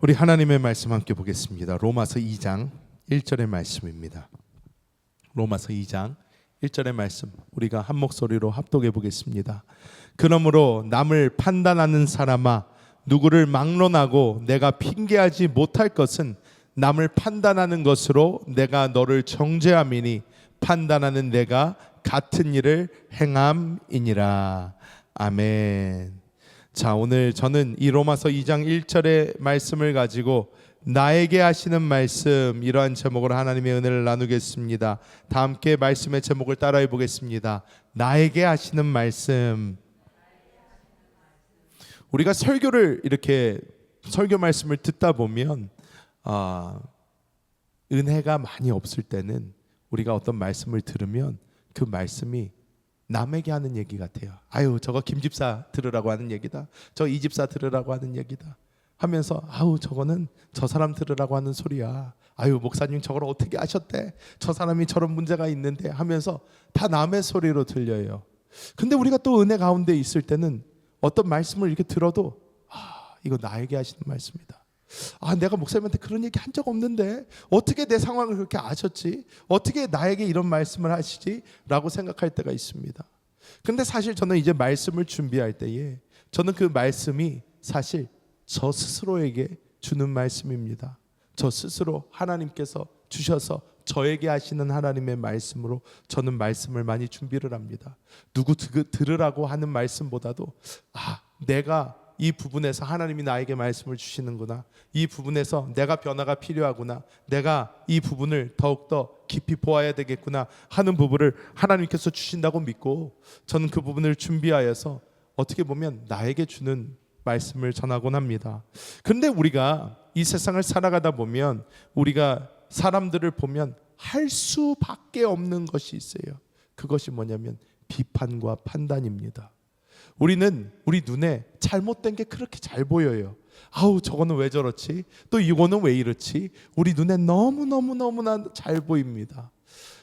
우리 하나님의 말씀 함께 보겠습니다. 로마서 2장 1절의 말씀입니다. 로마서 2장 1절의 말씀 우리가 한 목소리로 합독해 보겠습니다. 그러므로 남을 판단하는 사람아, 누구를 막론하고 내가 핑계하지 못할 것은 남을 판단하는 것으로 내가 너를 정죄함이니 판단하는 내가 같은 일을 행함이니라. 아멘. 자, 오늘 저는 이 로마서 2장 1절의 말씀을 가지고 나에게 하시는 말씀, 이러한 제목으로 하나님의 은혜를 나누겠습니다. 다 함께 말씀의 제목을 따라해 보겠습니다. 나에게 하시는 말씀. 우리가 설교를 이렇게 설교 말씀을 듣다 보면 은혜가 많이 없을 때는 우리가 어떤 말씀을 들으면 그 말씀이 남에게 하는 얘기 같아요. 아유, 저거 김 집사 들으라고 하는 얘기다. 저 이 집사 들으라고 하는 얘기다. 하면서 아우, 저거는 저 사람 들으라고 하는 소리야. 아유, 목사님 저걸 어떻게 아셨대? 저 사람이 저런 문제가 있는데 하면서 다 남의 소리로 들려요. 근데 우리가 또 은혜 가운데 있을 때는 어떤 말씀을 이렇게 들어도 이거 나에게 하시는 말씀이다. 내가 목사님한테 그런 얘기 한 적 없는데 어떻게 내 상황을 그렇게 아셨지? 어떻게 나에게 이런 말씀을 하시지? 라고 생각할 때가 있습니다. 근데 사실 저는 이제 말씀을 준비할 때에 저는 그 말씀이 사실 저 스스로에게 주는 말씀입니다. 저 스스로 하나님께서 주셔서 저에게 하시는 하나님의 말씀으로 저는 말씀을 많이 준비를 합니다. 누구 들으라고 하는 말씀보다도 내가 이 부분에서 하나님이 나에게 말씀을 주시는구나, 이 부분에서 내가 변화가 필요하구나, 내가 이 부분을 더욱더 깊이 보아야 되겠구나 하는 부분을 하나님께서 주신다고 믿고 저는 그 부분을 준비하여서 어떻게 보면 나에게 주는 말씀을 전하곤 합니다. 그런데 우리가 이 세상을 살아가다 보면 우리가 사람들을 보면 할 수밖에 없는 것이 있어요. 그것이 뭐냐면 비판과 판단입니다. 우리는 우리 눈에 잘못된 게 그렇게 잘 보여요. 저거는 왜 저렇지? 또 이거는 왜 이렇지? 우리 눈에 너무나 잘 보입니다.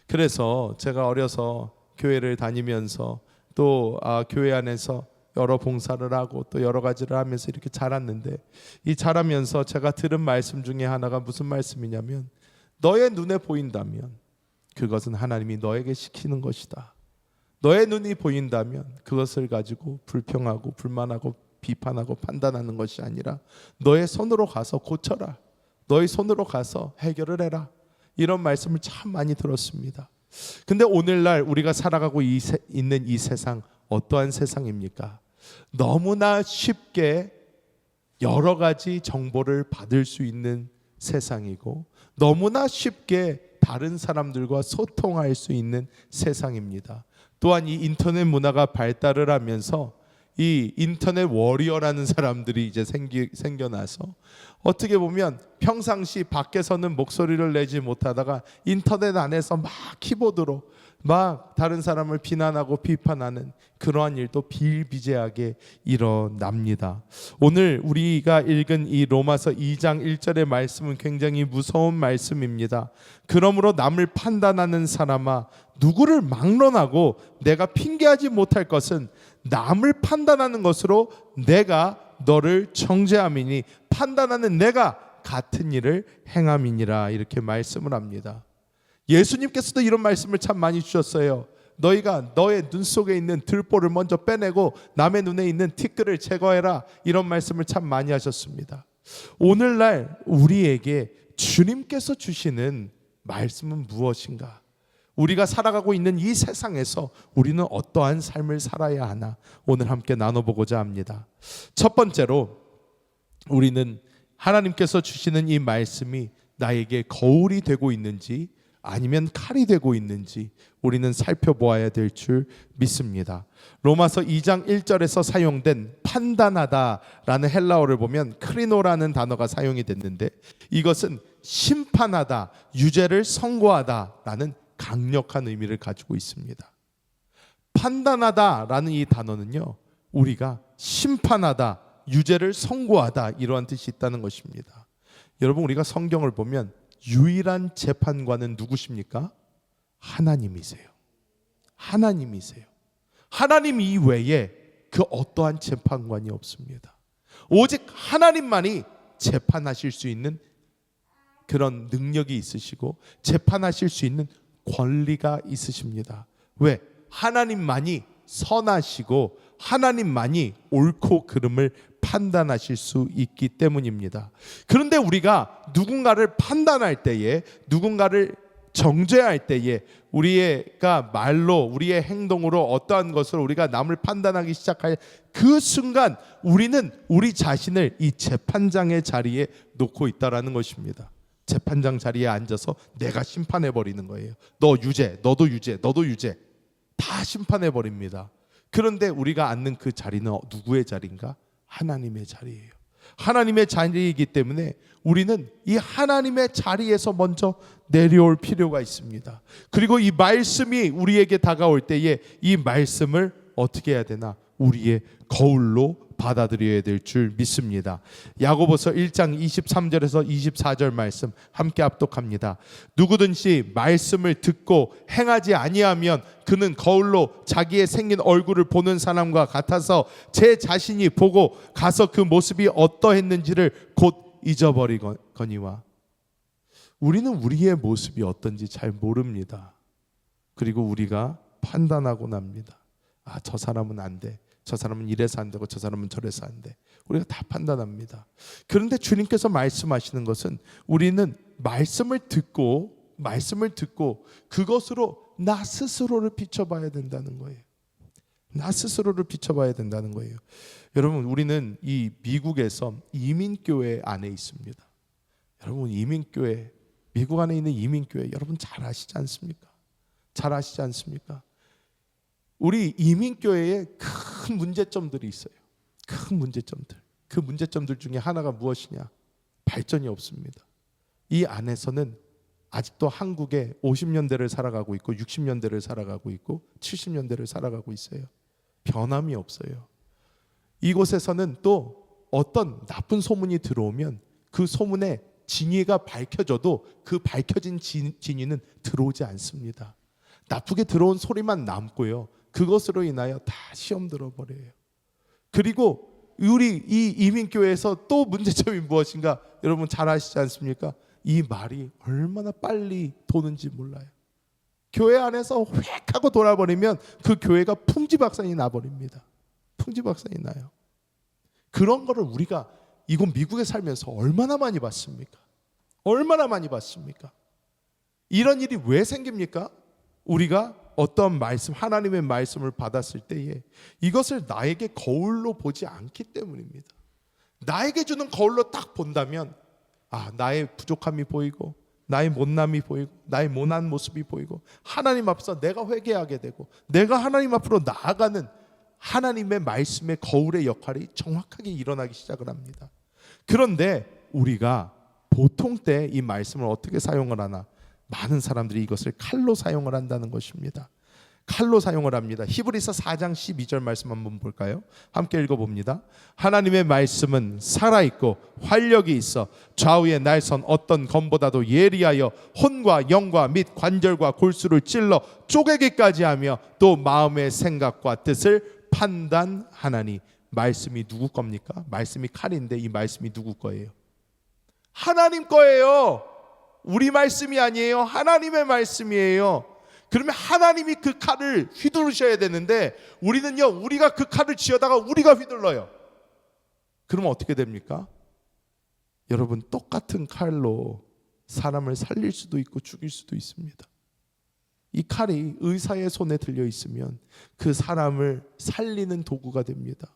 그래서 제가 어려서 교회를 다니면서 또 교회 안에서 여러 봉사를 하고 또 여러 가지를 하면서 이렇게 자랐는데, 이 자라면서 제가 들은 말씀 중에 하나가 무슨 말씀이냐면, 너의 눈에 보인다면 그것은 하나님이 너에게 시키는 것이다. 너의 눈이 보인다면 그것을 가지고 불평하고 불만하고 비판하고 판단하는 것이 아니라 너의 손으로 가서 고쳐라, 너의 손으로 가서 해결을 해라, 이런 말씀을 참 많이 들었습니다. 근데 오늘날 우리가 살아가고 있는 이 세상, 어떠한 세상입니까? 너무나 쉽게 여러 가지 정보를 받을 수 있는 세상이고 너무나 쉽게 다른 사람들과 소통할 수 있는 세상입니다. 또한 이 인터넷 문화가 발달을 하면서 이 인터넷 워리어라는 사람들이 이제 생겨나서 어떻게 보면 평상시 밖에서는 목소리를 내지 못하다가 인터넷 안에서 막 키보드로 막 다른 사람을 비난하고 비판하는 그러한 일도 비일비재하게 일어납니다. 오늘 우리가 읽은 이 로마서 2장 1절의 말씀은 굉장히 무서운 말씀입니다. 그러므로 남을 판단하는 사람아, 누구를 막론하고 내가 핑계하지 못할 것은 남을 판단하는 것으로 내가 너를 정죄함이니 판단하는 내가 같은 일을 행함이니라, 이렇게 말씀을 합니다. 예수님께서도 이런 말씀을 참 많이 주셨어요. 너희가 너의 눈 속에 있는 들보를 먼저 빼내고 남의 눈에 있는 티끌을 제거해라, 이런 말씀을 참 많이 하셨습니다. 오늘날 우리에게 주님께서 주시는 말씀은 무엇인가? 우리가 살아가고 있는 이 세상에서 우리는 어떠한 삶을 살아야 하나, 오늘 함께 나눠보고자 합니다. 첫 번째로 우리는 하나님께서 주시는 이 말씀이 나에게 거울이 되고 있는지 아니면 칼이 되고 있는지 우리는 살펴보아야 될 줄 믿습니다. 로마서 2장 1절에서 사용된 판단하다라는 헬라어를 보면 크리노라는 단어가 사용이 됐는데, 이것은 심판하다, 유죄를 선고하다라는 강력한 의미를 가지고 있습니다. 판단하다라는 이 단어는요, 우리가 심판하다, 유죄를 선고하다, 이러한 뜻이 있다는 것입니다. 여러분, 우리가 성경을 보면 유일한 재판관은 누구십니까? 하나님이세요. 하나님이세요. 하나님 이외에 그 어떠한 재판관이 없습니다. 오직 하나님만이 재판하실 수 있는 그런 능력이 있으시고 재판하실 수 있는 권리가 있으십니다. 왜? 하나님만이 선하시고 하나님만이 옳고 그름을 판단하실 수 있기 때문입니다. 그런데 우리가 누군가를 판단할 때에, 누군가를 정죄할 때에 우리가 말로, 우리의 행동으로 어떠한 것을 우리가 남을 판단하기 시작할 그 순간 우리는 우리 자신을 이 재판장의 자리에 놓고 있다라는 것입니다. 재판장 자리에 앉아서 내가 심판해 버리는 거예요. 너 유죄, 너도 유죄, 너도 유죄, 다 심판해 버립니다. 그런데 우리가 앉는 그 자리는 누구의 자리인가? 하나님의 자리예요. 하나님의 자리이기 때문에 우리는 이 하나님의 자리에서 먼저 내려올 필요가 있습니다. 그리고 이 말씀이 우리에게 다가올 때에 이 말씀을 어떻게 해야 되나? 우리의 거울로 받아들여야 될 줄 믿습니다. 야고보서 1장 23절에서 24절 말씀 함께 합독합니다. 누구든지 말씀을 듣고 행하지 아니하면 그는 거울로 자기의 생긴 얼굴을 보는 사람과 같아서 제 자신이 보고 가서 그 모습이 어떠했는지를 곧 잊어버리거니와. 우리는 우리의 모습이 어떤지 잘 모릅니다. 그리고 우리가 판단하고 납니다. 아, 저 사람은 안 돼. 저 사람은 이래서 안 되고 저 사람은 저래서 안 돼. 우리가 다 판단합니다. 그런데 주님께서 말씀하시는 것은 우리는 말씀을 듣고 그것으로 나 스스로를 비춰봐야 된다는 거예요. 나 스스로를 비춰봐야 된다는 거예요. 여러분, 우리는 이 미국에서 이민교회 안에 있습니다. 여러분, 이민교회, 미국 안에 있는 이민교회 여러분 잘 아시지 않습니까? 잘 아시지 않습니까? 우리 이민교회에 큰 문제점들이 있어요. 큰 문제점들. 그 문제점들 중에 하나가 무엇이냐? 발전이 없습니다. 이 안에서는 아직도 한국에 50년대를 살아가고 있고 60년대를 살아가고 있고 70년대를 살아가고 있어요. 변함이 없어요. 이곳에서는 또 어떤 나쁜 소문이 들어오면 그 소문의 진위가 밝혀져도 그 밝혀진 진위는 들어오지 않습니다. 나쁘게 들어온 소리만 남고요. 그것으로 인하여 다 시험 들어버려요. 그리고 우리 이 이민교회에서 또 문제점이 무엇인가? 여러분 잘 아시지 않습니까? 이 말이 얼마나 빨리 도는지 몰라요. 교회 안에서 획 하고 돌아버리면 그 교회가 풍지박산이 나버립니다. 풍지박산이 나요. 그런 거를 우리가 이곳 미국에 살면서 얼마나 많이 봤습니까? 얼마나 많이 봤습니까? 이런 일이 왜 생깁니까? 우리가 어떤 말씀, 하나님의 말씀을 받았을 때에 이것을 나에게 거울로 보지 않기 때문입니다. 나에게 주는 거울로 딱 본다면 나의 부족함이 보이고 나의 못남이 보이고 나의 모난 모습이 보이고 하나님 앞에서 내가 회개하게 되고 내가 하나님 앞으로 나아가는 하나님의 말씀의 거울의 역할이 정확하게 일어나기 시작을 합니다. 그런데 우리가 보통 때 이 말씀을 어떻게 사용을 하나? 많은 사람들이 이것을 칼로 사용을 한다는 것입니다. 칼로 사용을 합니다. 히브리서 4장 12절 말씀 한번 볼까요? 함께 읽어봅니다. 하나님의 말씀은 살아있고 활력이 있어 좌우의 날선 어떤 검보다도 예리하여 혼과 영과 및 관절과 골수를 찔러 쪼개기까지 하며 또 마음의 생각과 뜻을 판단하나니. 말씀이 누구 겁니까? 말씀이 칼인데 이 말씀이 누구 거예요? 하나님 거예요. 우리 말씀이 아니에요. 하나님의 말씀이에요. 그러면 하나님이 그 칼을 휘두르셔야 되는데 우리는요, 우리가 그 칼을 쥐어다가 우리가 휘둘러요. 그러면 어떻게 됩니까? 여러분, 똑같은 칼로 사람을 살릴 수도 있고 죽일 수도 있습니다. 이 칼이 의사의 손에 들려 있으면 그 사람을 살리는 도구가 됩니다.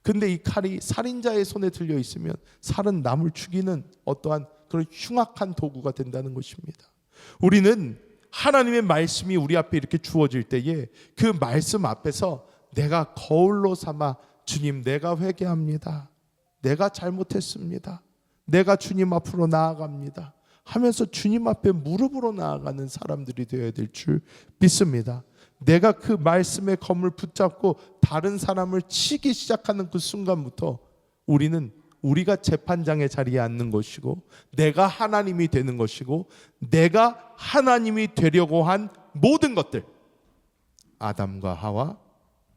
근데 이 칼이 살인자의 손에 들려 있으면 살은 남을 죽이는 어떠한 그런 흉악한 도구가 된다는 것입니다. 우리는 하나님의 말씀이 우리 앞에 이렇게 주어질 때에 그 말씀 앞에서 내가 거울로 삼아 주님, 내가 회개합니다. 내가 잘못했습니다. 내가 주님 앞으로 나아갑니다 하면서 주님 앞에 무릎으로 나아가는 사람들이 되어야 될 줄 믿습니다. 내가 그 말씀의 검을 붙잡고 다른 사람을 치기 시작하는 그 순간부터 우리는 우리가 재판장의 자리에 앉는 것이고 내가 하나님이 되는 것이고 내가 하나님이 되려고 한 모든 것들, 아담과 하와,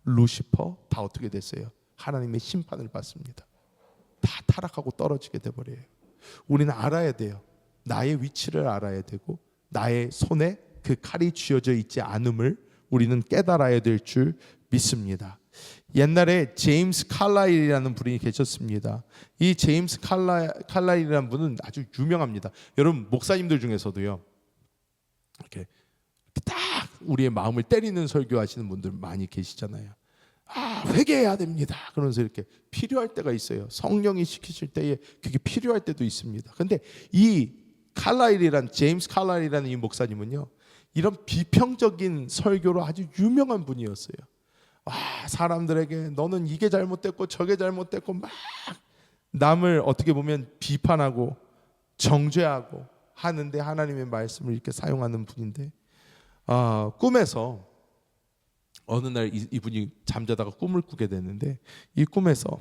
루시퍼 다 어떻게 됐어요? 하나님의 심판을 받습니다. 다 타락하고 떨어지게 돼버려요. 우리는 알아야 돼요. 나의 위치를 알아야 되고 나의 손에 그 칼이 쥐어져 있지 않음을 우리는 깨달아야 될 줄 믿습니다. 옛날에 제임스 칼라일이라는 분이 계셨습니다. 이 제임스 칼라일이라는 분은 아주 유명합니다. 여러분 목사님들 중에서도요, 이렇게 딱 우리의 마음을 때리는 설교하시는 분들 많이 계시잖아요. 회개해야 됩니다. 그러면서 이렇게 필요할 때가 있어요. 성령이 시키실 때에 그게 필요할 때도 있습니다. 근데 이 제임스 칼라일이라는 이 목사님은요, 이런 비평적인 설교로 아주 유명한 분이었어요. 사람들에게 너는 이게 잘못됐고 저게 잘못됐고 막 남을 어떻게 보면 비판하고 정죄하고 하는데 하나님의 말씀을 이렇게 사용하는 분인데, 꿈에서 어느 날 이분이 잠자다가 꿈을 꾸게 되는데, 이 꿈에서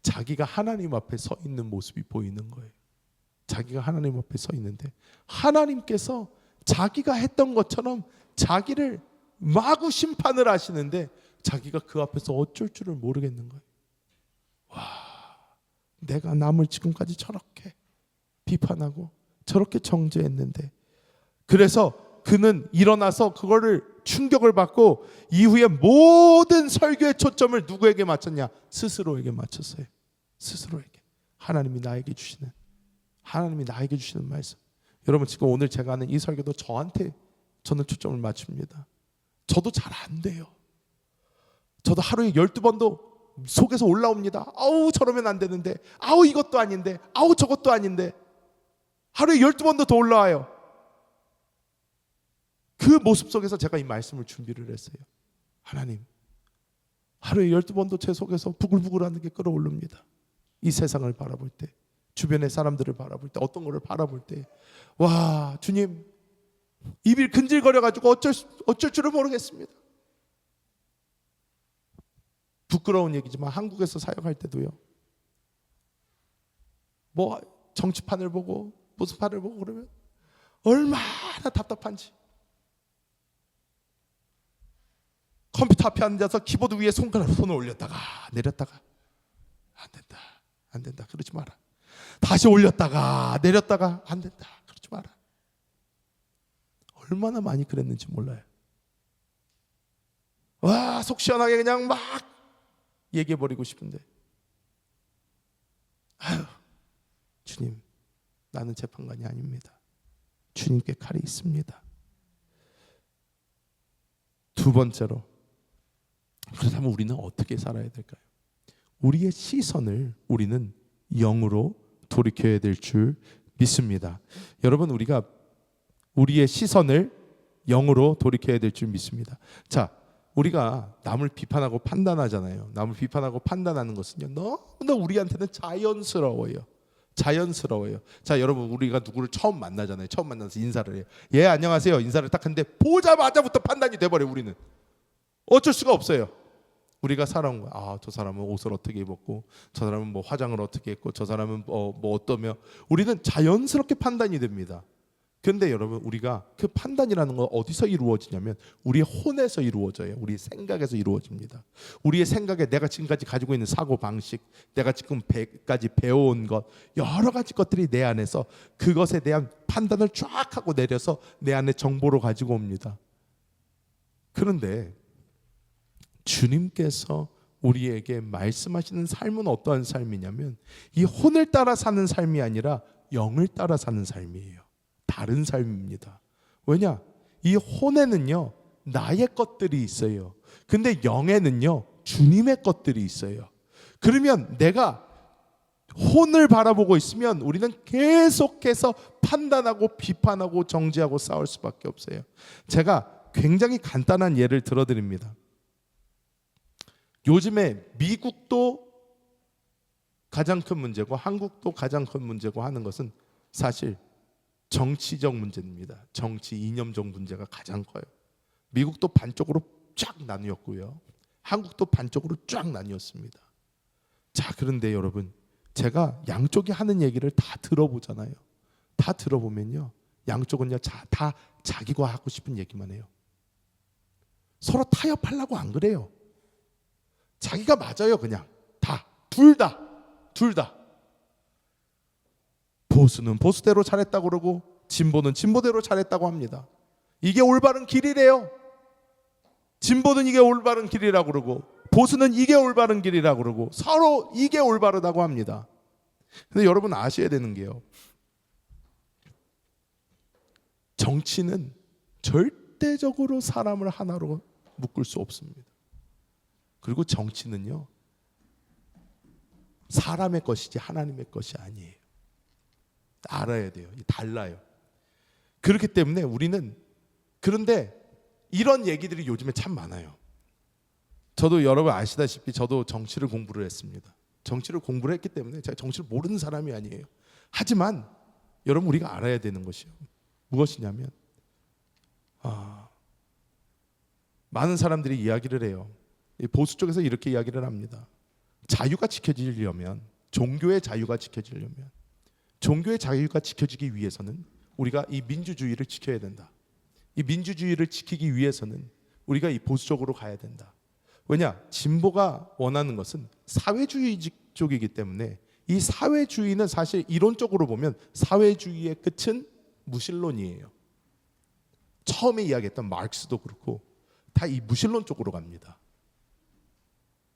자기가 하나님 앞에 서 있는 모습이 보이는 거예요. 자기가 하나님 앞에 서 있는데 하나님께서 자기가 했던 것처럼 자기를 마구 심판을 하시는데 자기가 그 앞에서 어쩔 줄을 모르겠는 거예요. 내가 남을 지금까지 저렇게 비판하고 저렇게 정죄했는데. 그래서 그는 일어나서 그거를 충격을 받고 이후에 모든 설교의 초점을 누구에게 맞췄냐? 스스로에게 맞췄어요. 스스로에게. 하나님이 나에게 주시는 말씀. 여러분, 지금 오늘 제가 하는 이 설교도 저는 초점을 맞춥니다. 저도 잘 안 돼요. 저도 하루에 12번도 속에서 올라옵니다. 저러면 안 되는데, 이것도 아닌데, 저것도 아닌데. 하루에 12번도 더 올라와요. 그 모습 속에서 제가 이 말씀을 준비를 했어요. 하나님, 하루에 12번도 제 속에서 부글부글하는 게 끌어오릅니다. 이 세상을 바라볼 때, 주변의 사람들을 바라볼 때, 어떤 거를 바라볼 때, 주님, 입이 근질거려가지고 어쩔 줄을 모르겠습니다. 부끄러운 얘기지만 한국에서 사역할 때도요, 정치판을 보고 무슨 판을 보고 그러면 얼마나 답답한지. 컴퓨터 앞에 앉아서 키보드 위에 손을 올렸다가 내렸다가 안 된다 그러지 마라. 다시 올렸다가 내렸다가 안 된다 그러지 마라. 얼마나 많이 그랬는지 몰라요. 속 시원하게 그냥 막 얘기해버리고 싶은데, 주님, 나는 재판관이 아닙니다. 주님께 칼이 있습니다. 두 번째로, 그렇다면 우리는 어떻게 살아야 될까요? 우리의 시선을 우리는 영으로 돌이켜야 될 줄 믿습니다. 여러분, 우리가 우리의 시선을 영으로 돌이켜야 될 줄 믿습니다. 자, 우리가 남을 비판하고 판단하잖아요. 남을 비판하고 판단하는 것은요, 너무나 우리한테는 자연스러워요. 자, 여러분, 우리가 누구를 처음 만나잖아요. 처음 만나서 인사를 해요. 예, 안녕하세요. 인사를 딱 했는데 보자마자부터 판단이 돼버려요. 우리는 어쩔 수가 없어요. 우리가 살아온 거야. 저 사람은 옷을 어떻게 입었고, 저 사람은 화장을 어떻게 했고, 저 사람은 어떠며, 우리는 자연스럽게 판단이 됩니다. 그런데 여러분, 우리가 그 판단이라는 건 어디서 이루어지냐면 우리의 혼에서 이루어져요. 우리 생각에서 이루어집니다. 우리의 생각에 내가 지금까지 가지고 있는 사고 방식, 내가 지금까지 배워온 것, 여러 가지 것들이 내 안에서 그것에 대한 판단을 쫙 하고 내려서 내 안에 정보로 가지고 옵니다. 그런데 주님께서 우리에게 말씀하시는 삶은 어떠한 삶이냐면 이 혼을 따라 사는 삶이 아니라 영을 따라 사는 삶이에요. 다른 삶입니다. 왜냐? 이 혼에는요, 나의 것들이 있어요. 근데 영에는요, 주님의 것들이 있어요. 그러면 내가 혼을 바라보고 있으면 우리는 계속해서 판단하고 비판하고 정죄하고 싸울 수밖에 없어요. 제가 굉장히 간단한 예를 들어드립니다. 요즘에 미국도 가장 큰 문제고 한국도 가장 큰 문제고 하는 것은 사실 정치적 문제입니다. 정치 이념적 문제가 가장 커요. 미국도 반쪽으로 쫙 나뉘었고요. 한국도 반쪽으로 쫙 나뉘었습니다. 자, 그런데 여러분, 제가 양쪽이 하는 얘기를 다 들어보잖아요. 다 들어보면요, 양쪽은요 다 자기가 하고 싶은 얘기만 해요. 서로 타협하려고 안 그래요. 자기가 맞아요. 그냥 둘 다. 보수는 보수대로 잘했다고 그러고 진보는 진보대로 잘했다고 합니다. 이게 올바른 길이래요. 진보는 이게 올바른 길이라고 그러고 보수는 이게 올바른 길이라고 그러고 서로 이게 올바르다고 합니다. 근데 여러분 아셔야 되는 게요, 정치는 절대적으로 사람을 하나로 묶을 수 없습니다. 그리고 정치는요, 사람의 것이지 하나님의 것이 아니에요. 알아야 돼요. 달라요. 그렇기 때문에 우리는, 그런데 이런 얘기들이 요즘에 참 많아요. 저도 여러분 아시다시피 저도 정치를 공부를 했습니다. 정치를 공부를 했기 때문에 제가 정치를 모르는 사람이 아니에요. 하지만 여러분 우리가 알아야 되는 것이요, 무엇이냐면 많은 사람들이 이야기를 해요. 보수 쪽에서 이렇게 이야기를 합니다. 자유가 지켜지려면, 종교의 자유가 지켜지려면, 종교의 자유가 지켜지기 위해서는 우리가 이 민주주의를 지켜야 된다. 이 민주주의를 지키기 위해서는 우리가 이 보수적으로 가야 된다. 왜냐? 진보가 원하는 것은 사회주의 쪽이기 때문에, 이 사회주의는 사실 이론적으로 보면 사회주의의 끝은 무신론이에요. 처음에 이야기했던 마르크스도 그렇고 다 이 무신론 쪽으로 갑니다.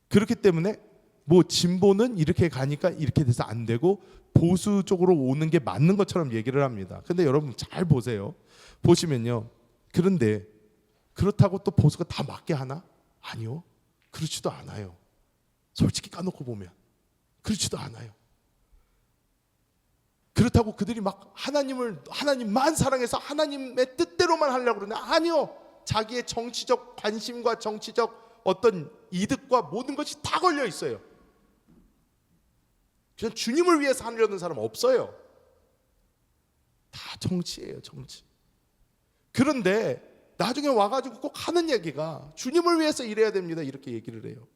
그렇기 때문에 뭐 진보는 이렇게 가니까 이렇게 돼서 안 되고 보수 쪽으로 오는 게 맞는 것처럼 얘기를 합니다. 근데 여러분 잘 보세요. 보시면요, 그런데 그렇다고 또 보수가 다 맞게 하나? 아니요, 그렇지도 않아요. 솔직히 까놓고 보면 그렇지도 않아요. 그렇다고 그들이 막 하나님만 사랑해서 하나님의 뜻대로만 하려고 그러냐? 아니요. 자기의 정치적 관심과 정치적 어떤 이득과 모든 것이 다 걸려 있어요. 그냥 주님을 위해서 하려는 사람 없어요. 다 정치예요, 정치. 그런데 나중에 와가지고 꼭 하는 얘기가 주님을 위해서 일해야 됩니다, 이렇게 얘기를 해요.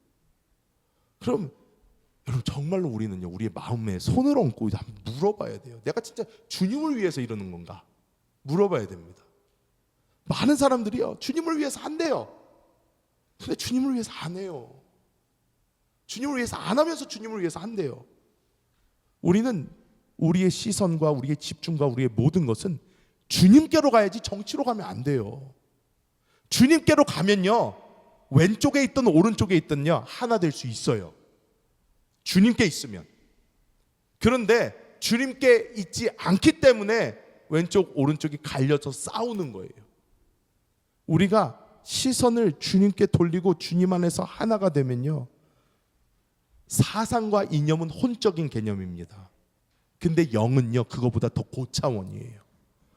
그럼 여러분 정말로 우리는요, 우리의 마음에 손을 얹고 한번 물어봐야 돼요. 내가 진짜 주님을 위해서 이러는 건가? 물어봐야 됩니다. 많은 사람들이요, 주님을 위해서 한대요. 근데 주님을 위해서 안 해요. 주님을 위해서 안 하면서 주님을 위해서 한대요. 우리는 우리의 시선과 우리의 집중과 우리의 모든 것은 주님께로 가야지 정치로 가면 안 돼요. 주님께로 가면요, 왼쪽에 있든 오른쪽에 있든요, 하나 될 수 있어요. 주님께 있으면. 그런데 주님께 있지 않기 때문에 왼쪽 오른쪽이 갈려서 싸우는 거예요. 우리가 시선을 주님께 돌리고 주님 안에서 하나가 되면요, 사상과 이념은 혼적인 개념입니다. 근데 영은요, 그거보다 더 고차원이에요.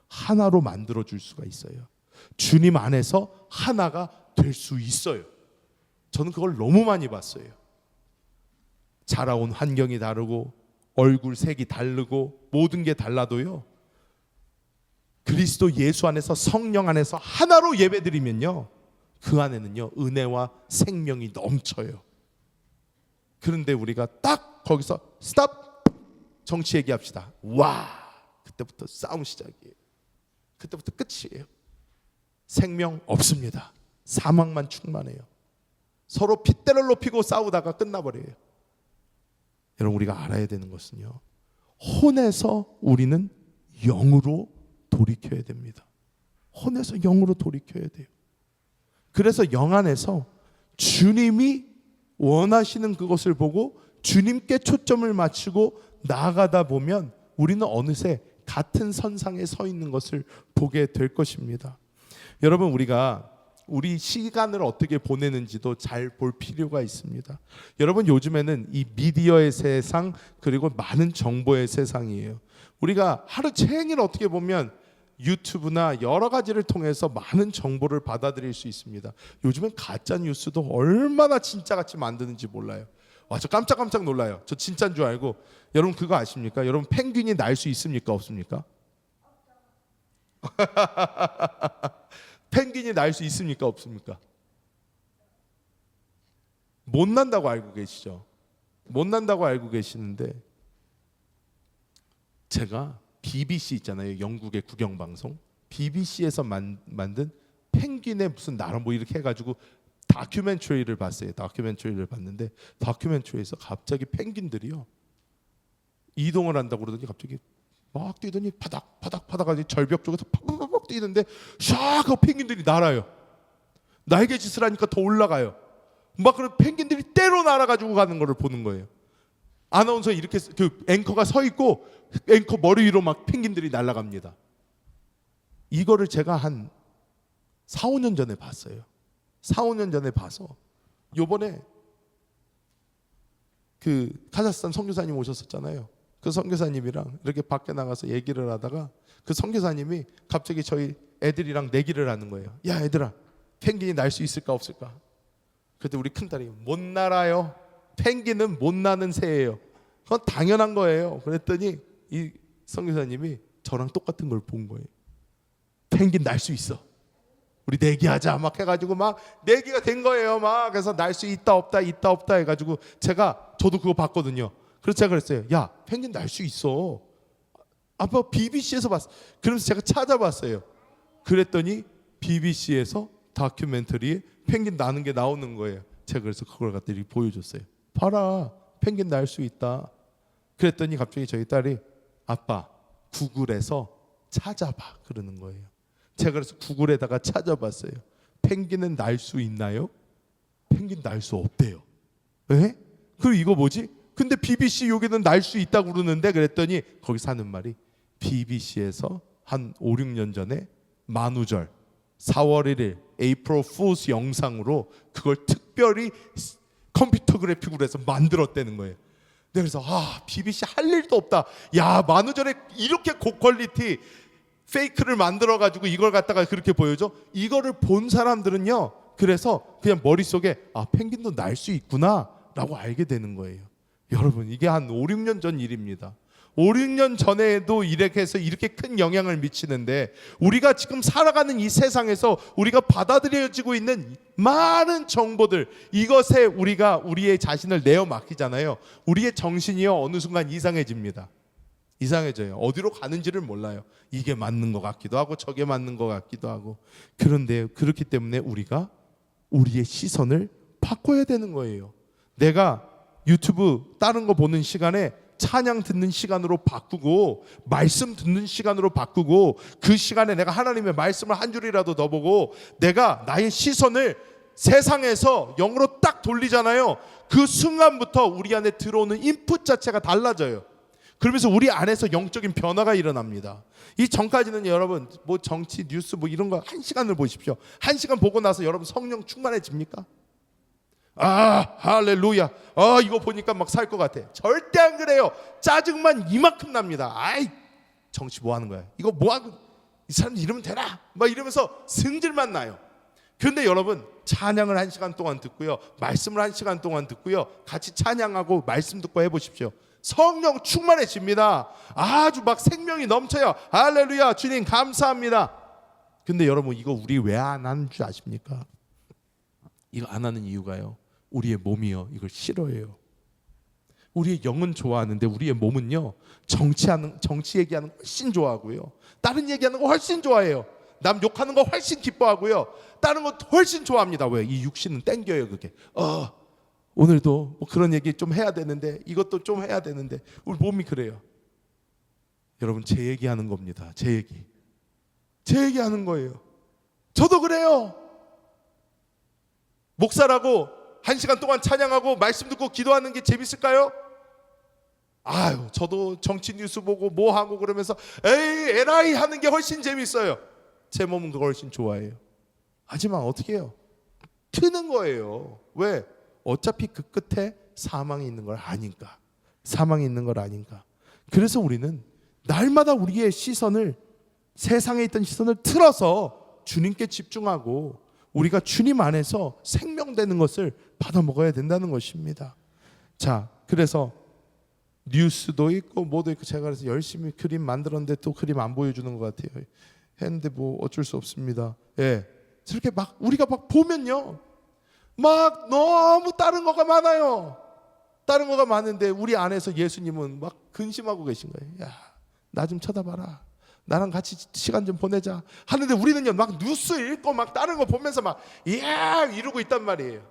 하나로 만들어 줄 수가 있어요. 주님 안에서 하나가 될 수 있어요. 저는 그걸 너무 많이 봤어요. 자라온 환경이 다르고 얼굴 색이 다르고 모든 게 달라도요, 그리스도 예수 안에서 성령 안에서 하나로 예배드리면요, 그 안에는요 은혜와 생명이 넘쳐요. 그런데 우리가 딱 거기서 스탑, 정치 얘기합시다. 와, 그때부터 싸움 시작이에요. 그때부터 끝이에요. 생명 없습니다. 사망만 충만해요. 서로 핏대를 높이고 싸우다가 끝나버려요. 여러분 우리가 알아야 되는 것은요, 혼에서 우리는 영으로 돌이켜야 됩니다. 혼에서 영으로 돌이켜야 돼요. 그래서 영 안에서 주님이 원하시는 그것을 보고 주님께 초점을 맞추고 나아가다 보면 우리는 어느새 같은 선상에 서 있는 것을 보게 될 것입니다. 여러분 우리가 우리 시간을 어떻게 보내는지도 잘 볼 필요가 있습니다. 여러분 요즘에는 이 미디어의 세상, 그리고 많은 정보의 세상이에요. 우리가 하루 종일 어떻게 보면 유튜브나 여러 가지를 통해서 많은 정보를 받아들일 수 있습니다. 요즘엔 가짜 뉴스도 얼마나 진짜같이 만드는지 몰라요. 와, 저 깜짝깜짝 놀라요. 저 진짜인 줄 알고. 여러분 그거 아십니까? 여러분 펭귄이 날 수 있습니까? 없습니까? 펭귄이 날 수 있습니까? 없습니까? 못 난다고 알고 계시죠? 못 난다고 알고 계시는데, 제가 BBC 있잖아요, 영국의 국영방송, BBC에서 만든 펭귄의 무슨 나라 뭐 이렇게 해가지고 다큐멘터리를 봤어요. 다큐멘터리를 봤는데 다큐멘터리에서 갑자기 펭귄들이요 이동을 한다고 그러더니 갑자기 막 뛰더니 바닥 아주 절벽 쪽에서 팍팍팍 뛰는데 샥 하고 펭귄들이 날아요. 날개짓을 하니까 더 올라가요. 막 그런 펭귄들이 때로 날아가지고 가는 거를 보는 거예요. 아나운서 이렇게 그 앵커가 서 있고 앵커 머리 위로 막 펭귄들이 날아갑니다. 이거를 제가 한 4, 5년 전에 봤어요. 4, 5년 전에 봐서 요번에 그 카자흐스탄 선교사님 오셨었잖아요. 그 선교사님이랑 이렇게 밖에 나가서 얘기를 하다가 그 선교사님이 갑자기 저희 애들이랑 내기를 하는 거예요. 야 애들아, 펭귄이 날 수 있을까 없을까? 그때 우리 큰딸이 못 날아요. 펭귄은 못 나는 새예요. 그건 당연한 거예요. 그랬더니 이 선교사님이 저랑 똑같은 걸 본 거예요. 펭귄 날 수 있어. 우리 내기하자 막 해가지고 막 내기가 된 거예요. 막 그래서 날 수 있다 없다 해가지고 저도 그거 봤거든요. 그래서 제가 그랬어요. 야 펭귄 날 수 있어. 아빠 BBC에서 봤어. 그러면서 제가 찾아봤어요. 그랬더니 BBC에서 다큐멘터리에 펭귄 나는 게 나오는 거예요. 제가 그래서 그걸 갖다 이렇게 보여줬어요. 봐라, 펭귄 날 수 있다. 그랬더니 갑자기 저희 딸이 아빠 구글에서 찾아봐 그러는 거예요. 제가 그래서 구글에다가 찾아봤어요. 펭귄은 날 수 있나요? 펭귄 날 수 없대요. 에? 그리고 이거 뭐지? 근데 BBC 여기는 날 수 있다고 그러는데 그랬더니 거기서 하는 말이 BBC에서 한 5, 6년 전에 만우절 4월 1일 April Fools 영상으로 그걸 특별히 컴퓨터 그래픽으로 해서 만들었다는 거예요. 그래서 BBC 할 일도 없다. 야 만우절에 이렇게 고퀄리티 페이크를 만들어가지고 이걸 갖다가 그렇게 보여줘? 이거를 본 사람들은요 그래서 그냥 머릿속에 펭귄도 날 수 있구나 라고 알게 되는 거예요. 여러분 이게 한 5, 6년 전 일입니다. 5, 6년 전에도 이렇게 해서 이렇게 큰 영향을 미치는데 우리가 지금 살아가는 이 세상에서 우리가 받아들여지고 있는 많은 정보들 이것에 우리가 우리의 자신을 내어 맡기잖아요. 우리의 정신이요 어느 순간 이상해집니다. 이상해져요. 어디로 가는지를 몰라요. 이게 맞는 것 같기도 하고 저게 맞는 것 같기도 하고. 그런데 그렇기 때문에 우리가 우리의 시선을 바꿔야 되는 거예요. 내가 유튜브 다른 거 보는 시간에 찬양 듣는 시간으로 바꾸고 말씀 듣는 시간으로 바꾸고 그 시간에 내가 하나님의 말씀을 한 줄이라도 더 보고 내가 나의 시선을 세상에서 영으로 딱 돌리잖아요. 그 순간부터 우리 안에 들어오는 인풋 자체가 달라져요. 그러면서 우리 안에서 영적인 변화가 일어납니다. 이 전까지는 여러분 뭐 정치 뉴스 뭐 이런 거 한 시간을 보십시오. 한 시간 보고 나서 여러분 성령 충만해집니까? 할렐루야. 이거 보니까 막 살 것 같아. 절대 안 그래요. 짜증만 이만큼 납니다. 정치 뭐 하는 거야? 이거 뭐 하고 이 사람 이러면 되나? 막 이러면서 승질만 나요. 그런데 여러분 찬양을 한 시간 동안 듣고요. 말씀을 한 시간 동안 듣고요. 같이 찬양하고 말씀 듣고 해보십시오. 성령 충만해집니다. 아주 막 생명이 넘쳐요. 할렐루야 주님 감사합니다. 근데 여러분 이거 우리 왜 안 하는 줄 아십니까? 이거 안 하는 이유가요 우리의 몸이요 이걸 싫어해요. 우리의 영은 좋아하는데 우리의 몸은요 정치 얘기하는 거 훨씬 좋아하고요 다른 얘기하는 거 훨씬 좋아해요. 남 욕하는 거 훨씬 기뻐하고요 다른 거 훨씬 좋아합니다. 왜? 이 육신은 땡겨요. 그게 오늘도 뭐 그런 얘기 좀 해야 되는데 이것도 좀 해야 되는데 우리 몸이 그래요. 여러분 제 얘기하는 겁니다. 제 얘기하는 거예요. 저도 그래요. 목사라고 1시간 동안 찬양하고 말씀 듣고 기도하는 게 재밌을까요? 저도 정치 뉴스 보고 뭐 하고 그러면서 에라이 하는 게 훨씬 재밌어요. 제 몸은 그걸 훨씬 좋아해요. 하지만 어떻게 해요? 트는 거예요. 왜? 어차피 그 끝에 사망이 있는 걸 아니까. 그래서 우리는 날마다 우리의 시선을 세상에 있던 시선을 틀어서 주님께 집중하고 우리가 주님 안에서 생명되는 것을 받아 먹어야 된다는 것입니다. 자, 그래서 뉴스도 있고 뭐도 있고 제가 그래서 열심히 그림 만들었는데 또 그림 안 보여주는 것 같아요. 했는데 뭐 어쩔 수 없습니다. 저렇게 막 우리가 막 보면요. 막 너무 다른 거가 많아요. 다른 거가 많은데 우리 안에서 예수님은 막 근심하고 계신 거예요. 야, 나 좀 쳐다봐라. 나랑 같이 시간 좀 보내자 하는데 우리는요 막 뉴스 읽고 막 다른 거 보면서 막 이러고 있단 말이에요.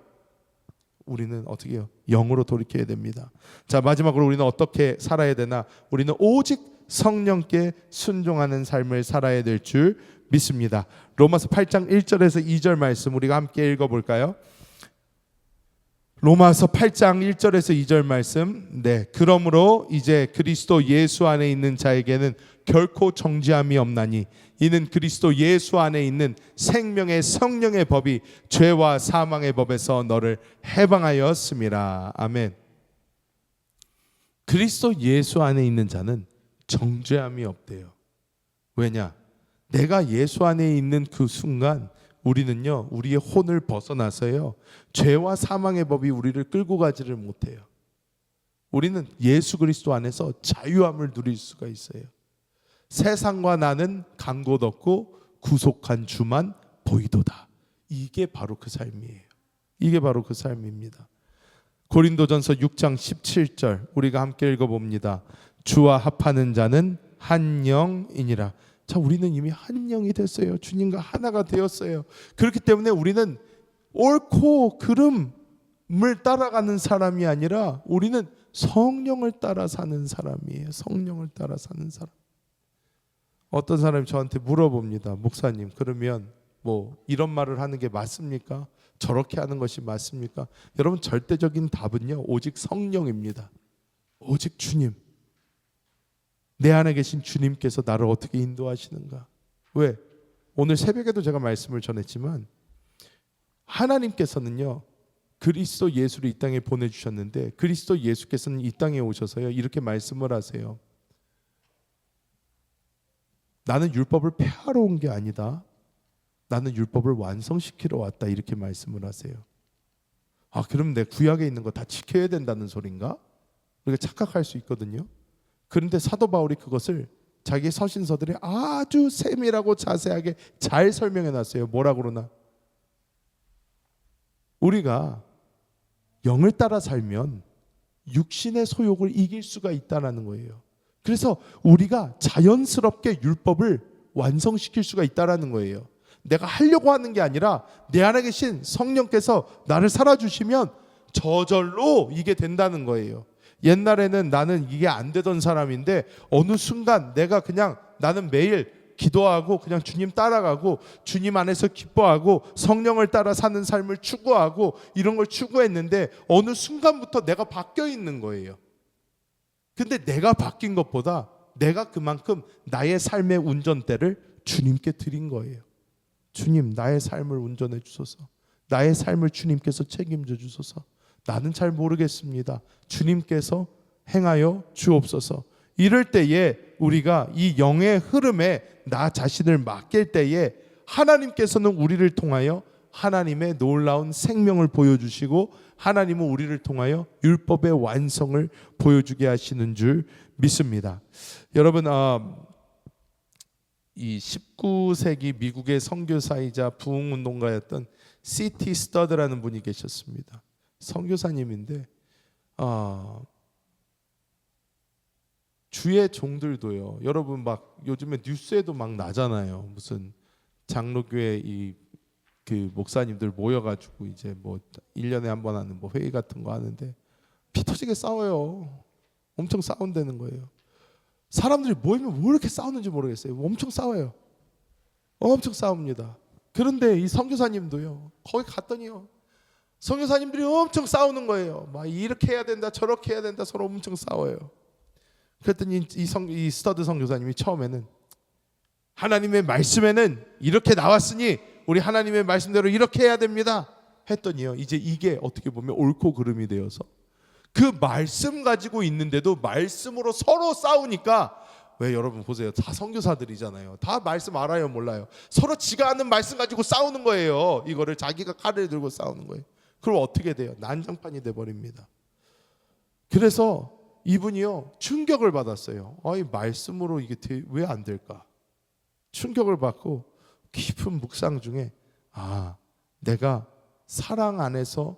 우리는 어떻게 해요? 영으로 돌이켜야 됩니다. 자 마지막으로 우리는 어떻게 살아야 되나? 우리는 오직 성령께 순종하는 삶을 살아야 될 줄 믿습니다. 로마서 8장 1절에서 2절 말씀 우리가 함께 읽어볼까요? 로마서 8장 1절에서 2절 말씀. 네, 그러므로 이제 그리스도 예수 안에 있는 자에게는 결코 정죄함이 없나니 이는 그리스도 예수 안에 있는 생명의 성령의 법이 죄와 사망의 법에서 너를 해방하였음이라. 아멘. 그리스도 예수 안에 있는 자는 정죄함이 없대요. 왜냐? 내가 예수 안에 있는 그 순간 우리는요, 우리의 혼을 벗어나서요, 죄와 사망의 법이 우리를 끌고 가지를 못해요. 우리는 예수 그리스도 안에서 자유함을 누릴 수가 있어요. 세상과 나는 간 곳 없고 구속한 주만 보이도다. 이게 바로 그 삶이에요. 이게 바로 그 삶입니다. 고린도전서 6장 17절 우리가 함께 읽어봅니다. 주와 합하는 자는 한 영이니라. 자, 우리는 이미 한 영이 됐어요. 주님과 하나가 되었어요. 그렇기 때문에 우리는 옳고 그름을 따라가는 사람이 아니라 우리는 성령을 따라 사는 사람이에요. 성령을 따라 사는 사람. 어떤 사람이 저한테 물어봅니다. 목사님, 그러면 뭐 이런 말을 하는 게 맞습니까? 저렇게 하는 것이 맞습니까? 여러분, 절대적인 답은요, 오직 성령입니다. 오직 주님. 내 안에 계신 주님께서 나를 어떻게 인도하시는가? 왜? 오늘 새벽에도 제가 말씀을 전했지만 하나님께서는요, 그리스도 예수를 이 땅에 보내주셨는데 그리스도 예수께서는 이 땅에 오셔서요, 이렇게 말씀을 하세요. 나는 율법을 폐하러 온 게 아니다. 나는 율법을 완성시키러 왔다. 이렇게 말씀을 하세요. 아, 그럼 내 구약에 있는 거 다 지켜야 된다는 소린가? 우리가 착각할 수 있거든요. 그런데 사도 바울이 그것을 자기 서신서들에 아주 세밀하고 자세하게 잘 설명해 놨어요. 뭐라 그러나? 우리가 영을 따라 살면 육신의 소욕을 이길 수가 있다는 거예요. 그래서 우리가 자연스럽게 율법을 완성시킬 수가 있다는 거예요. 내가 하려고 하는 게 아니라 내 안에 계신 성령께서 나를 살아주시면 저절로 이게 된다는 거예요. 옛날에는 나는 이게 안 되던 사람인데 어느 순간 내가 그냥 나는 매일 기도하고 그냥 주님 따라가고 주님 안에서 기뻐하고 성령을 따라 사는 삶을 추구하고 이런 걸 추구했는데 어느 순간부터 내가 바뀌어 있는 거예요. 근데 내가 바뀐 것보다 내가 그만큼 나의 삶의 운전대를 주님께 드린 거예요. 주님, 나의 삶을 운전해 주소서. 나의 삶을 주님께서 책임져 주소서. 나는 잘 모르겠습니다. 주님께서 행하여 주옵소서. 이럴 때에 우리가 이 영의 흐름에 나 자신을 맡길 때에 하나님께서는 우리를 통하여 하나님의 놀라운 생명을 보여주시고 하나님은 우리를 통하여 율법의 완성을 보여주게 하시는 줄 믿습니다. 여러분, 이 19세기 미국의 선교사이자 부흥운동가였던 C.T. 스터드라는 분이 계셨습니다. 선교사님인데 주의 종들도요, 여러분 막 요즘에 뉴스에도 막 나잖아요. 무슨 장로교회 그 목사님들 모여가지고 이제 뭐 1년에 한 번 하는 뭐 회의 같은 거 하는데 피 터지게 싸워요. 엄청 싸운다는 거예요. 사람들이 모이면 왜 이렇게 싸우는지 모르겠어요. 엄청 싸워요. 엄청 싸웁니다. 그런데 이 선교사님도요, 거기 갔더니요, 선교사님들이 엄청 싸우는 거예요. 막 이렇게 해야 된다, 저렇게 해야 된다, 서로 엄청 싸워요. 그랬더니 이 스터드 선교사님이 처음에는 하나님의 말씀에는 이렇게 나왔으니 우리 하나님의 말씀대로 이렇게 해야 됩니다 했더니요, 이제 이게 어떻게 보면 옳고 그름이 되어서 그 말씀 가지고 있는데도 말씀으로 서로 싸우니까, 왜 여러분 보세요, 다 선교사들이잖아요. 다 말씀 알아요, 몰라요? 서로 지가 아는 말씀 가지고 싸우는 거예요. 이거를 자기가 칼을 들고 싸우는 거예요. 그럼 어떻게 돼요? 난장판이 돼버립니다. 그래서 이분이요, 충격을 받았어요. 이 말씀으로 이게 왜 안 될까? 충격을 받고 깊은 묵상 중에 내가 사랑 안에서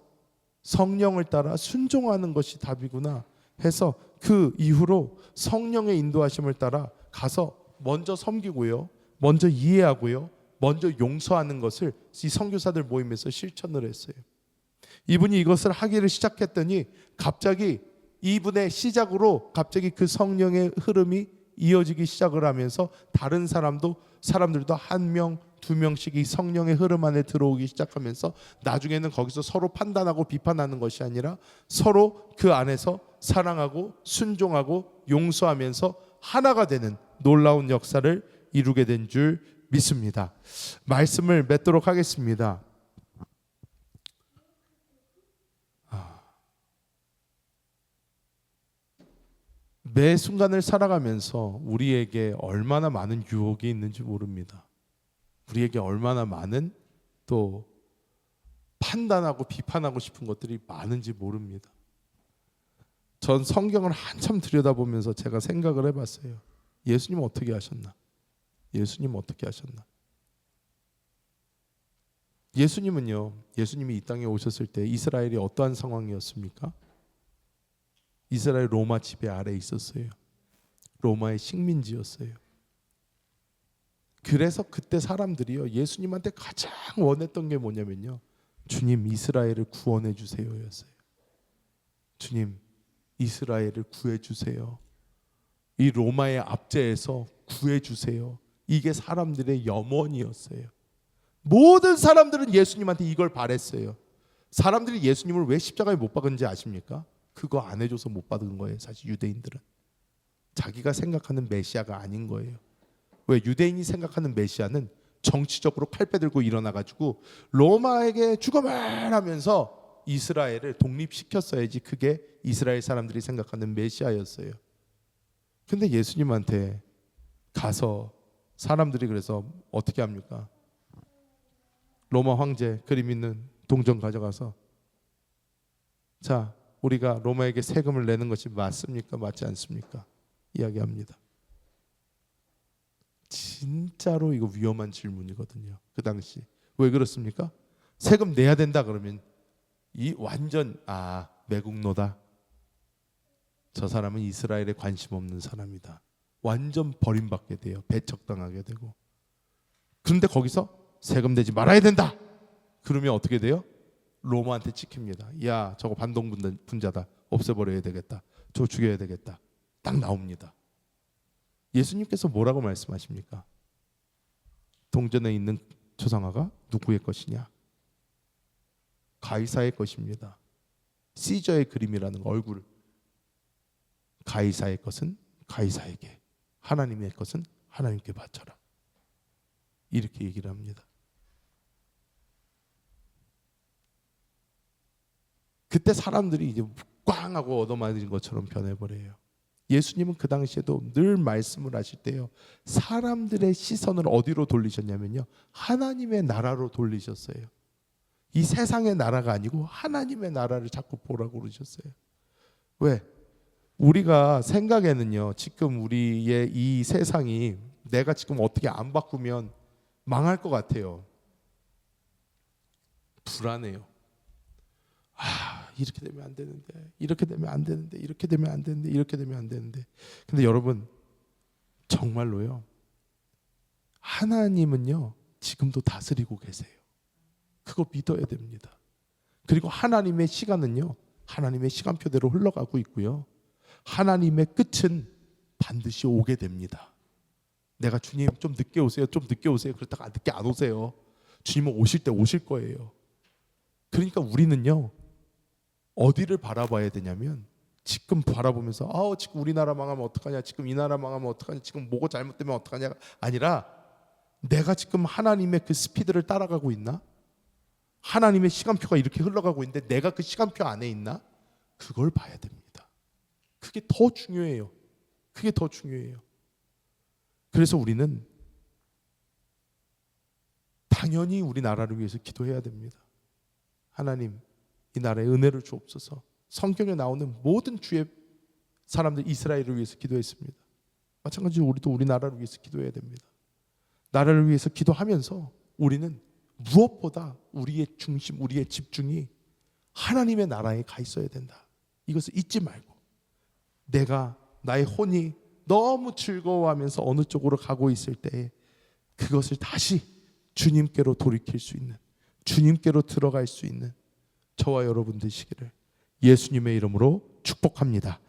성령을 따라 순종하는 것이 답이구나 해서 그 이후로 성령의 인도하심을 따라 가서 먼저 섬기고요, 먼저 이해하고요, 먼저 용서하는 것을 이 선교사들 모임에서 실천을 했어요. 이분이 이것을 하기를 시작했더니 갑자기 이분의 시작으로 갑자기 그 성령의 흐름이 이어지기 시작을 하면서 다른 사람들도 한 명, 두 명씩 이 성령의 흐름 안에 들어오기 시작하면서 나중에는 거기서 서로 판단하고 비판하는 것이 아니라 서로 그 안에서 사랑하고 순종하고 용서하면서 하나가 되는 놀라운 역사를 이루게 된 줄 믿습니다. 말씀을 맺도록 하겠습니다. 매 순간을 살아가면서 우리에게 얼마나 많은 유혹이 있는지 모릅니다. 우리에게 얼마나 많은 또 판단하고 비판하고 싶은 것들이 많은지 모릅니다. 전 성경을 한참 들여다보면서 제가 생각을 해봤어요. 예수님 어떻게 하셨나? 예수님 어떻게 하셨나? 예수님이 이 땅에 오셨을 때 이스라엘이 어떠한 상황이었습니까? 이스라엘 로마 지배 아래에 있었어요. 로마의 식민지였어요. 그래서 그때 사람들이요, 예수님한테 가장 원했던 게 뭐냐면요, 주님 이스라엘을 구원해 주세요였어요. 주님 이스라엘을 구해 주세요. 이 로마의 압제에서 구해 주세요. 이게 사람들의 염원이었어요. 모든 사람들은 예수님한테 이걸 바랬어요. 사람들이 예수님을 왜 십자가에 못 박은지 아십니까? 그거 안 해줘서 못 받은 거예요. 사실 유대인들은 자기가 생각하는 메시아가 아닌 거예요. 왜? 유대인이 생각하는 메시아는 정치적으로 칼 빼들고 일어나가지고 로마에게 죽음을 하면서 이스라엘을 독립시켰어야지 그게 이스라엘 사람들이 생각하는 메시아였어요. 근데 예수님한테 가서 사람들이 그래서 어떻게 합니까? 로마 황제 그림 있는 동전 가져가서, 자, 우리가 로마에게 세금을 내는 것이 맞습니까? 맞지 않습니까? 이야기합니다. 진짜로 이거 위험한 질문이거든요. 그 당시. 왜 그렇습니까? 세금 내야 된다 그러면 이 완전 매국노다. 저 사람은 이스라엘에 관심 없는 사람이다. 완전 버림받게 돼요. 배척당하게 되고. 그런데 거기서 세금 내지 말아야 된다. 그러면 어떻게 돼요? 로마한테 찍힙니다. 야, 저거 반동분자다. 없애버려야 되겠다. 저 죽여야 되겠다. 딱 나옵니다. 예수님께서 뭐라고 말씀하십니까? 동전에 있는 초상화가 누구의 것이냐? 가이사의 것입니다. 시저의 그림이라는 얼굴. 가이사의 것은 가이사에게, 하나님의 것은 하나님께 바쳐라. 이렇게 얘기를 합니다. 그때 사람들이 이제 꽝 하고 얻어맞은 것처럼 변해버려요. 예수님은 그 당시에도 늘 말씀을 하실 때요, 사람들의 시선을 어디로 돌리셨냐면요, 하나님의 나라로 돌리셨어요. 이 세상의 나라가 아니고 하나님의 나라를 자꾸 보라고 그러셨어요. 왜? 우리가 생각에는요, 지금 우리의 이 세상이 내가 지금 어떻게 안 바꾸면 망할 것 같아요. 불안해요. 이렇게 되면 안 되는데, 이렇게 되면 안 되는데, 이렇게 되면 안 되는데, 이렇게 되면 안 되는데. 근데 여러분, 정말로요, 하나님은요 지금도 다스리고 계세요. 그거 믿어야 됩니다. 그리고 하나님의 시간은요, 하나님의 시간표대로 흘러가고 있고요, 하나님의 끝은 반드시 오게 됩니다. 내가 주님 좀 늦게 오세요, 좀 늦게 오세요, 그렇다가 늦게 안 오세요. 주님은 오실 때 오실 거예요. 그러니까 우리는요, 어디를 바라봐야 되냐면, 지금 바라보면서 지금 우리나라 망하면 어떡하냐, 지금 이 나라 망하면 어떡하냐, 지금 뭐가 잘못되면 어떡하냐가 아니라, 내가 지금 하나님의 그 스피드를 따라가고 있나? 하나님의 시간표가 이렇게 흘러가고 있는데 내가 그 시간표 안에 있나? 그걸 봐야 됩니다. 그게 더 중요해요. 그게 더 중요해요. 그래서 우리는 당연히 우리나라를 위해서 기도해야 됩니다. 하나님, 이 나라에 은혜를 주옵소서. 성경에 나오는 모든 주의 사람들 이스라엘을 위해서 기도했습니다. 마찬가지로 우리도 우리나라를 위해서 기도해야 됩니다. 나라를 위해서 기도하면서 우리는 무엇보다 우리의 중심, 우리의 집중이 하나님의 나라에 가 있어야 된다. 이것을 잊지 말고, 내가 나의 혼이 너무 즐거워하면서 어느 쪽으로 가고 있을 때 그것을 다시 주님께로 돌이킬 수 있는, 주님께로 들어갈 수 있는 저와 여러분 되시기를 예수님의 이름으로 축복합니다.